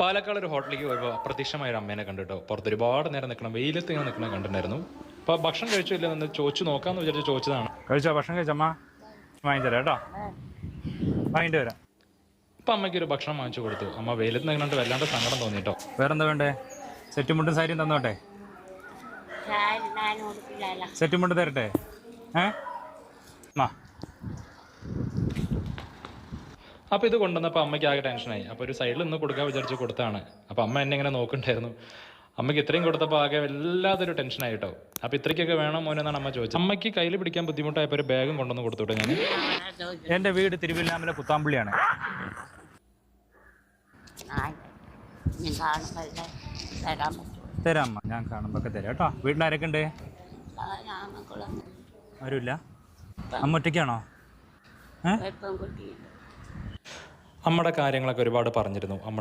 പാലക്കാട് ഒരു ഹോട്ടലിലേക്ക് പോയപ്പോൾ അപ്രത്യക്ഷമായ ഒരു അമ്മേനെ കണ്ടിട്ടോ. പുറത്ത് ഒരുപാട് നേരം നിൽക്കണം, വെയിലത്ത് ഇങ്ങനെ നിൽക്കണം കണ്ടിട്ടുണ്ടായിരുന്നു. അപ്പോൾ ഭക്ഷണം കഴിച്ചോ ഇല്ലെന്ന് ചോദിച്ചു നോക്കാമെന്ന് വിചാരിച്ച് ചോദിച്ചതാണ്. കഴിച്ചോ? ഭക്ഷണം കഴിച്ചമ്മ? വാങ്ങിച്ചു തരാം കേട്ടോ, വാങ്ങിട്ട് വരാം. അപ്പം അമ്മയ്ക്ക് ഒരു ഭക്ഷണം വാങ്ങിച്ചു കൊടുത്തു. അമ്മ വെയിലത്ത് നിന്നുകൊണ്ട് വല്ലാണ്ട് സങ്കടം തോന്നിട്ടോ. വേറെന്താ വേണ്ടേ? സെറ്റും മുണ്ടും സാരിയും തന്നോട്ടെ? സെറ്റും മുണ്ടും തരട്ടെ? അപ്പോൾ ഇത് കൊണ്ടുവന്നപ്പോൾ അമ്മയ്ക്ക് ആകെ ടെൻഷനായി. അപ്പോൾ ഒരു സൈഡിൽ നിന്ന് കൊടുക്കാൻ വിചാരിച്ച് കൊടുത്താണ്. അപ്പോൾ അമ്മ എന്നെ ഇങ്ങനെ നോക്കുന്നുണ്ടായിരുന്നു. അമ്മയ്ക്ക് ഇത്രയും കൊടുത്തപ്പോൾ ആകെ വല്ലാതൊരു ടെൻഷനായി കേട്ടോ. അപ്പോൾ ഇത്രയ്ക്കൊക്കെ വേണം മോനെന്നാണ് അമ്മ ചോദിച്ചത്. അമ്മയ്ക്ക് കയ്യിൽ പിടിക്കാൻ ബുദ്ധിമുട്ടായപ്പോൾ ഒരു ബാഗും കൊണ്ടുവന്ന് കൊടുത്തുവിട്ടെ ഞാൻ. എൻ്റെ വീട് തിരുവില്ലാമല പുത്താമ്പള്ളിയാണ്. തരാം അമ്മ, ഞാൻ കാണുമ്പോൾ ഒക്കെ തരാം കേട്ടോ. വീട്ടിലാരൊക്കെ ഉണ്ട്? ആരുമില്ല? അമ്മ ഒറ്റയ്ക്കാണോ? അമ്മയുടെ കാര്യങ്ങളൊക്കെ ഒരുപാട് പറഞ്ഞിരുന്നു. അമ്മയുടെ